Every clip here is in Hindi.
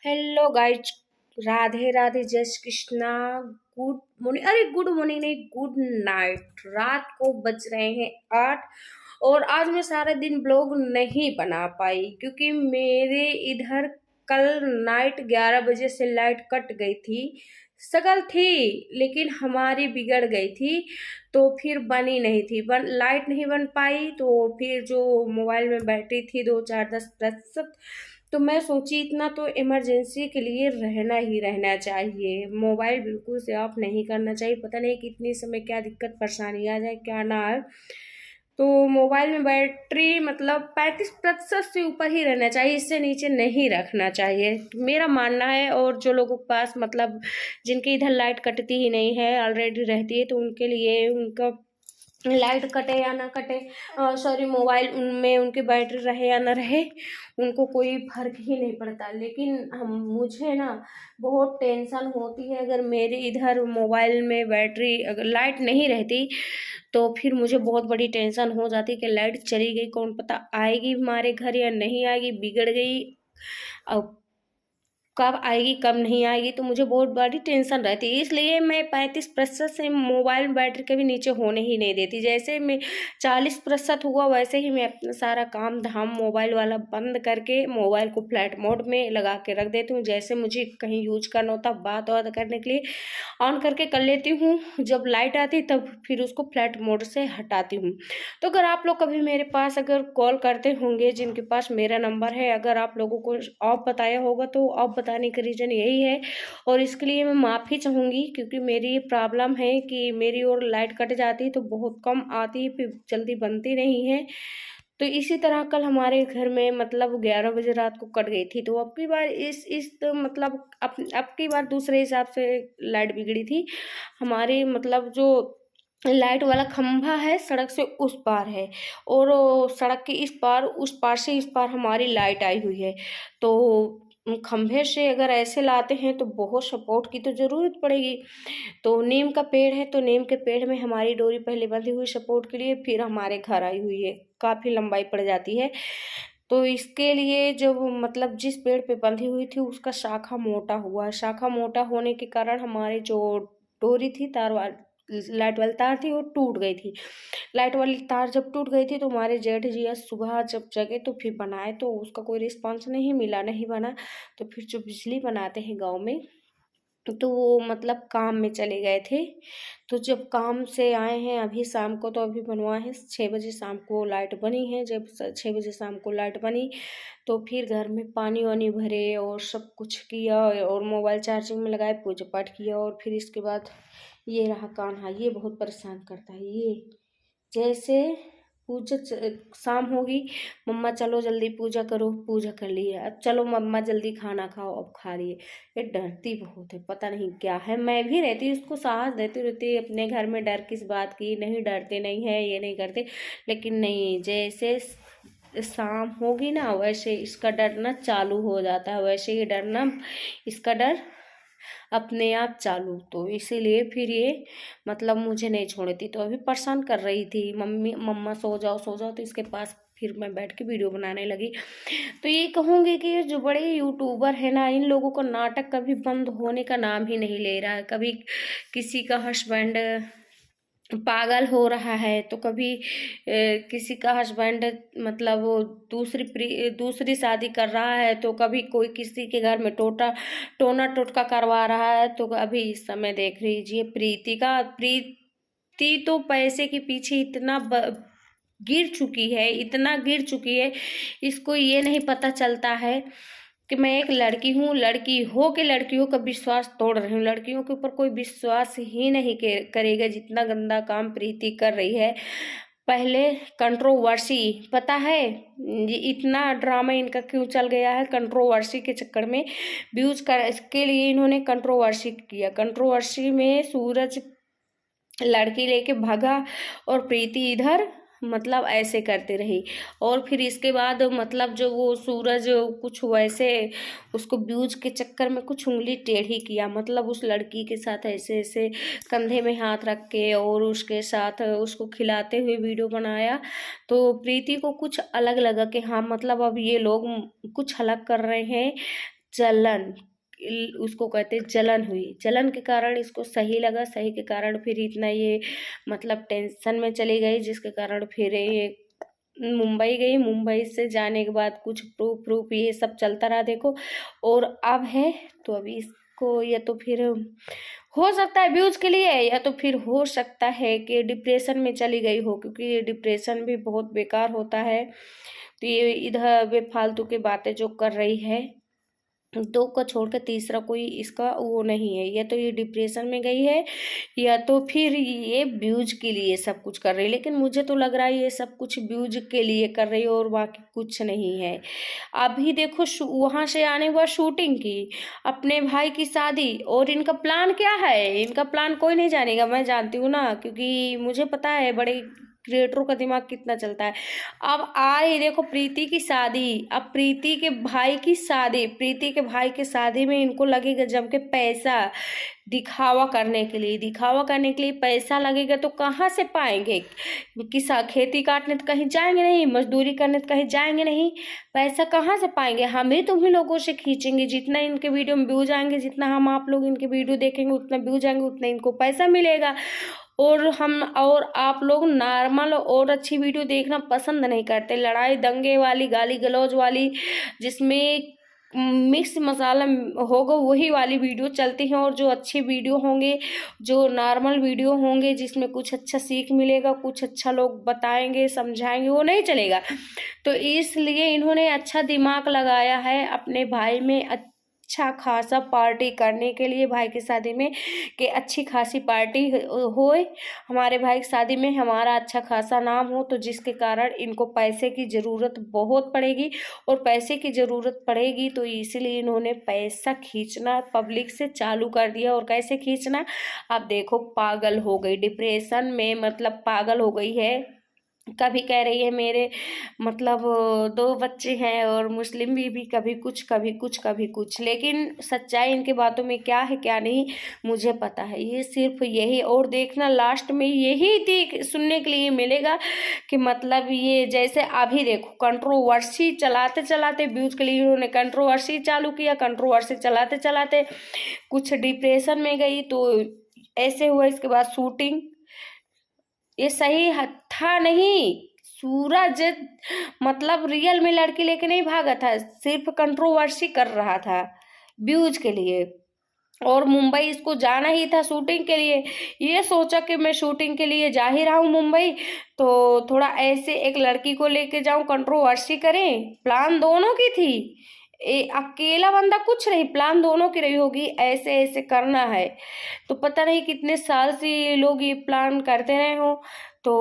हेलो गाइज, राधे राधे, जय श्री कृष्णा। गुड मॉर्निंग, अरे गुड मॉर्निंग नहीं, गुड नाइट। रात को बज रहे हैं 8। और आज मैं सारा दिन ब्लॉग नहीं बना पाई क्योंकि मेरे इधर कल नाइट 11 बजे से लाइट कट गई थी। सगल थी लेकिन हमारी बिगड़ गई थी, तो फिर बनी नहीं थी, लाइट नहीं बन पाई। तो फिर जो मोबाइल में बैटरी थी 2 4 10%, तो मैं सोची इतना तो इमरजेंसी के लिए रहना ही रहना चाहिए। मोबाइल बिल्कुल से ऑफ नहीं करना चाहिए, पता नहीं कितनी समय क्या दिक्कत परेशानी आ जाए क्या ना आए। तो मोबाइल में बैटरी मतलब 35% से ऊपर ही रहना चाहिए, इससे नीचे नहीं रखना चाहिए, तो मेरा मानना है। और जो लोगों के पास मतलब जिनके इधर लाइट कटती ही नहीं है, ऑलरेडी रहती है, तो उनके लिए उनका लाइट कटे या ना कटे, सॉरी मोबाइल उनमें उनकी बैटरी रहे या ना रहे, उनको कोई फर्क ही नहीं पड़ता। लेकिन हम मुझे ना बहुत टेंशन होती है अगर मेरे इधर मोबाइल में बैटरी अगर लाइट नहीं रहती, तो फिर मुझे बहुत बड़ी टेंशन हो जाती कि लाइट चली गई, कौन पता आएगी हमारे घर या नहीं आएगी, बिगड़ गई अब कब आएगी कब नहीं आएगी, तो मुझे बहुत बड़ी टेंशन रहती है। इसलिए मैं 35% से मोबाइल बैटरी के भी नीचे होने ही नहीं देती। जैसे मैं 40% हुआ वैसे ही मैं अपना सारा काम धाम मोबाइल वाला बंद करके मोबाइल को फ्लाइट मोड में लगा के रख देती हूँ। जैसे मुझे कहीं यूज करना होता बात करने के लिए ऑन करके कर लेती हूँ, जब लाइट आती तब फिर उसको फ्लाइट मोड से हटाती हूँ। तो अगर आप लोग कभी मेरे पास अगर कॉल करते होंगे, जिनके पास मेरा नंबर है, अगर आप लोगों को ऑफ बताया होगा तो ऑफ बताने का रीज़न यही है। और इसके लिए मैं माफ़ी चाहूँगी क्योंकि मेरी ये प्रॉब्लम है कि मेरी और लाइट कट जाती है तो बहुत कम आती है, फिर जल्दी बनती नहीं है। तो इसी तरह कल हमारे घर में मतलब 11 बजे रात को कट गई थी, तो अब की बार इस तो मतलब अब की बार दूसरे हिसाब से लाइट बिगड़ी थी। हमारी मतलब जो लाइट वाला खंभा है सड़क से उस पार है, और सड़क के इस पार उस पार से इस पार हमारी लाइट आई हुई है। तो खंभे से अगर ऐसे लाते हैं तो बहुत सपोर्ट की तो ज़रूरत पड़ेगी। तो नीम का पेड़ है, तो नीम के पेड़ में हमारी डोरी पहले बंधी हुई सपोर्ट के लिए, फिर हमारे घर आई हुई है, काफ़ी लंबाई पड़ जाती है। तो इसके लिए जब मतलब जिस पेड़ पे बंधी हुई थी उसका शाखा मोटा हुआ, शाखा मोटा होने के कारण हमारे जो डोरी थी तार लाइट वाली तार थी वो टूट गई थी। लाइट वाली तार जब टूट गई थी तो हमारे जेठ जी आज सुबह जब जगे तो फिर बनाए, तो उसका कोई रिस्पॉन्स नहीं मिला, नहीं बना। तो फिर जो बिजली बनाते हैं गांव में, तो वो मतलब काम में चले गए थे। तो जब काम से आए हैं अभी शाम को, तो अभी बनवाए हैं 6 बजे शाम को लाइट बनी है। जब 6 बजे शाम को लाइट बनी तो फिर घर में पानी वानी भरे और सब कुछ किया और मोबाइल चार्जिंग में लगाए, पूजा पाठ किया। और फिर इसके बाद ये रहा कान्हा, ये बहुत परेशान करता है। ये जैसे पूजा शाम होगी, मम्मा चलो जल्दी पूजा करो, पूजा कर लिए, अब चलो मम्मा जल्दी खाना खाओ, अब खा लिए। ये डरती बहुत है, पता नहीं क्या है। मैं भी रहती उसको साहस देती रहती अपने घर में, डर किस बात की, नहीं डरते नहीं है, ये नहीं करते। लेकिन नहीं, जैसे शाम होगी ना वैसे इसका डरना चालू हो जाता है, वैसे ही डरना इसका डर अपने आप चालू। तो इसीलिए फिर ये मतलब मुझे नहीं छोड़ती, तो अभी परेशान कर रही थी, मम्मी मम्मा सो जाओ सो जाओ, तो इसके पास फिर मैं बैठ के वीडियो बनाने लगी। तो ये कहूँगी कि जो बड़े यूट्यूबर है ना, इन लोगों को नाटक कभी बंद होने का नाम ही नहीं ले रहा है। कभी किसी का हस्बैंड पागल हो रहा है, तो कभी किसी का हस्बैंड मतलब वो दूसरी शादी कर रहा है, तो कभी कोई किसी के घर में टोना टोटका करवा रहा है। तो अभी इस समय देख लीजिए प्रीति तो पैसे के पीछे इतना गिर चुकी है, इतना गिर चुकी है, इसको ये नहीं पता चलता है कि मैं एक लड़की हूँ, लड़की हो के लड़कियों का विश्वास तोड़ रही हूँ। लड़कियों के ऊपर कोई विश्वास ही नहीं करेगा जितना गंदा काम प्रीति कर रही है। पहले कंट्रोवर्सी, पता है ये इतना ड्रामा इनका क्यों चल गया है? कंट्रोवर्सी के चक्कर में व्यूज कर के लिए इन्होंने कंट्रोवर्सी किया। कंट्रोवर्सी में सूरज लड़की लेके भागा और प्रीति इधर मतलब ऐसे करती रही। और फिर इसके बाद मतलब जो वो सूरज कुछ वैसे उसको व्यूज के चक्कर में कुछ उंगली टेढ़ी किया, मतलब उस लड़की के साथ ऐसे ऐसे कंधे में हाथ रख के और उसके साथ उसको खिलाते हुए वीडियो बनाया। तो प्रीति को कुछ अलग लगा कि हाँ मतलब अब ये लोग कुछ अलग कर रहे हैं, जलन, उसको कहते जलन हुई, जलन के कारण इसको सही लगा, सही के कारण फिर इतना ये मतलब टेंशन में चली गई, जिसके कारण फिर ये मुंबई गई। मुंबई से जाने के बाद कुछ प्रूफ ये सब चलता रहा देखो, और अब है तो अभी इसको या तो फिर हो सकता है व्यूज के लिए, या तो फिर हो सकता है कि डिप्रेशन में चली गई हो, क्योंकि ये डिप्रेशन भी बहुत बेकार होता है। तो ये इधर बेफालतू की बातें जो कर रही है, दो को छोड़ के तीसरा कोई इसका वो नहीं है, या तो ये डिप्रेशन में गई है या तो फिर ये व्यूज के लिए सब कुछ कर रही है। लेकिन मुझे तो लग रहा है ये सब कुछ व्यूज के लिए कर रही है और बाकी कुछ नहीं है। अभी देखो वहां से आने के बाद शूटिंग की, अपने भाई की शादी, और इनका प्लान क्या है, इनका प्लान कोई नहीं जानेगा, मैं जानती हूँ ना, क्योंकि मुझे पता है बड़े क्रिएटरों का दिमाग कितना चलता है। अब आई देखो प्रीति की शादी, अब प्रीति के भाई की शादी, प्रीति के भाई के शादी में इनको लगेगा जम के पैसा, दिखावा करने के लिए, दिखावा करने के लिए पैसा लगेगा, तो कहाँ से पाएंगे? किसा खेती काटने तो कहीं जाएंगे नहीं, मजदूरी करने तो कहीं जाएंगे नहीं, पैसा कहाँ से पाएंगे? हम ही तुम्ही लोगों से खींचेंगे, जितना इनके वीडियो में व्यूज आएंगे, जितना हम आप लोग इनके वीडियो देखेंगे उतना व्यूज आएंगे, उतना इनको पैसा मिलेगा। और हम और आप लोग नॉर्मल और अच्छी वीडियो देखना पसंद नहीं करते, लड़ाई दंगे वाली, गाली गलौज वाली, जिसमें मिक्स मसाला होगा वही वाली वीडियो चलती हैं। और जो अच्छे वीडियो होंगे, जो नॉर्मल वीडियो होंगे, जिसमें कुछ अच्छा सीख मिलेगा, कुछ अच्छा लोग बताएंगे समझाएंगे, वो नहीं चलेगा। तो इसलिए इन्होंने अच्छा दिमाग लगाया है अपने भाई में अच्छा खासा पार्टी करने के लिए, भाई की शादी में, कि अच्छी खासी पार्टी होए, हमारे भाई की शादी में हमारा अच्छा खासा नाम हो, तो जिसके कारण इनको पैसे की ज़रूरत बहुत पड़ेगी, और पैसे की ज़रूरत पड़ेगी तो इसलिए इन्होंने पैसा खींचना पब्लिक से चालू कर दिया। और कैसे खींचना, आप देखो, पागल हो गई, डिप्रेशन में मतलब पागल हो गई है। कभी कह रही है मेरे मतलब 2 बच्चे हैं और मुस्लिम भी कभी कुछ कभी कुछ कभी कुछ, लेकिन सच्चाई इनके बातों में क्या है क्या नहीं मुझे पता है। ये सिर्फ यही, और देखना लास्ट में यही सुनने के लिए मिलेगा कि मतलब ये जैसे अभी देखो कंट्रोवर्सी चलाते चलाते व्यूज के लिए इन्होंने कंट्रोवर्सी चालू किया, कंट्रोवर्सी चलाते चलाते कुछ डिप्रेशन में गई, तो ऐसे हुआ। इसके बाद शूटिंग, ये सही था नहीं, सूरज मतलब रियल में लड़की लेके नहीं भागा था, सिर्फ कंट्रोवर्सी कर रहा था व्यूज के लिए। और मुंबई इसको जाना ही था शूटिंग के लिए, ये सोचा कि मैं शूटिंग के लिए जा ही रहा हूँ मुंबई, तो थोड़ा ऐसे एक लड़की को लेके जाऊं, कंट्रोवर्सी करें। प्लान दोनों की थी, अकेला बंदा कुछ नहीं, प्लान दोनों की रही होगी, ऐसे ऐसे करना है। तो पता नहीं कितने साल से ये लोग ये प्लान करते रहे हो। तो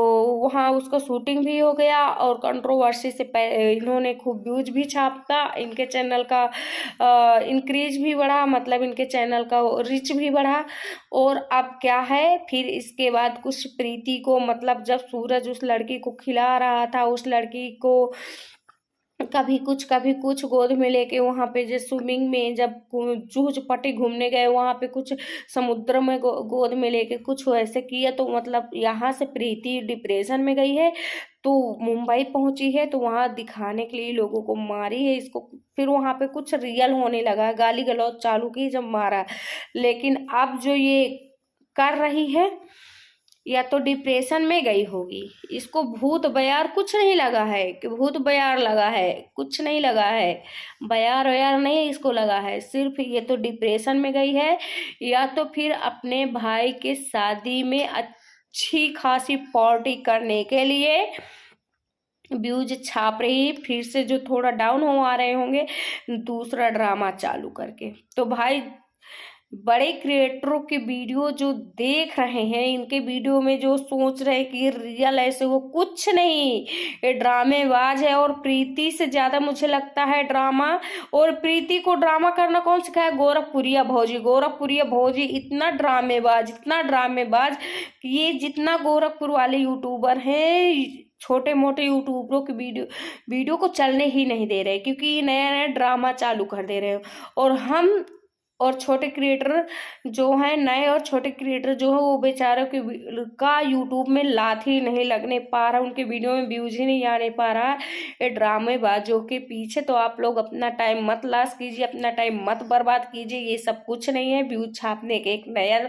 वहाँ उसका शूटिंग भी हो गया, और कंट्रोवर्सी से इन्होंने खूब व्यूज भी छापता, इनके चैनल का इंक्रीज भी बढ़ा, मतलब इनके चैनल का रीच भी बढ़ा। और अब क्या है, फिर इसके बाद कुछ प्रीति को मतलब जब सूरज उस लड़की को खिला रहा था, उस लड़की को कभी कुछ गोद में लेके वहाँ पे जो स्विमिंग में जब जूझ पट्टी घूमने गए, वहाँ पे कुछ समुद्र में गोद में लेके कुछ ऐसे किया, तो मतलब यहाँ से प्रीति डिप्रेशन में गई है, तो मुंबई पहुंची है, तो वहाँ दिखाने के लिए लोगों को मारी है इसको। फिर वहाँ पे कुछ रियल होने लगा, गाली गलौज चालू की जब मारा। लेकिन अब जो ये कर रही है, या तो डिप्रेशन में गई होगी, इसको भूत बयार कुछ नहीं लगा है कि भूत बयार लगा है, कुछ नहीं लगा है, बयार वयार नहीं इसको लगा है, सिर्फ ये तो डिप्रेशन में गई है, या तो फिर अपने भाई के शादी में अच्छी खासी पार्टी करने के लिए व्यूज छाप रही, फिर से जो थोड़ा डाउन हो आ रहे होंगे दूसरा ड्रामा चालू करके। तो भाई बड़े क्रिएटरों के वीडियो जो देख रहे हैं, इनके वीडियो में जो सोच रहे हैं कि ये रियल ऐसे, वो कुछ नहीं, ये ड्रामेबाज है। और प्रीति से ज्यादा मुझे लगता है ड्रामा, और प्रीति को ड्रामा करना कौन सिखाया? गोरखपुरिया भौजी, गोरखपुरिया भौजी इतना ड्रामेबाज, इतना ड्रामेबाज, ये जितना गोरखपुर वाले यूट्यूबर हैं, छोटे मोटे यूट्यूबरों के वीडियो को चलने ही नहीं दे रहे, क्योंकि नया नया ड्रामा चालू कर दे रहे हैं। और हम और छोटे क्रिएटर जो हैं, नए और छोटे क्रिएटर जो हैं, वो बेचारों के का यूट्यूब में लात ही नहीं लगने पा रहा, उनके वीडियो में व्यूज ही नहीं आने पा रहा है ये ड्रामेबाजों के पीछे। तो आप लोग अपना टाइम मत लॉस कीजिए, अपना टाइम मत बर्बाद कीजिए, ये सब कुछ नहीं है व्यूज छापने के एक नया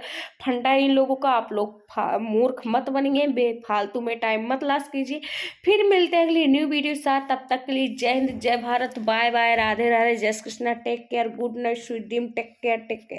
फंडा है इन लोगों का। आप लोग मूर्ख मत बनिए, बेफालतू में टाइम मत लॉस कीजिए। फिर मिलते हैं अगली न्यू वीडियो के साथ, तब तक के लिए जय हिंद, जय भारत, बाय बाय, राधे राधे, जय Shri Krishna, take care, good night, sweet dream, take care, take care.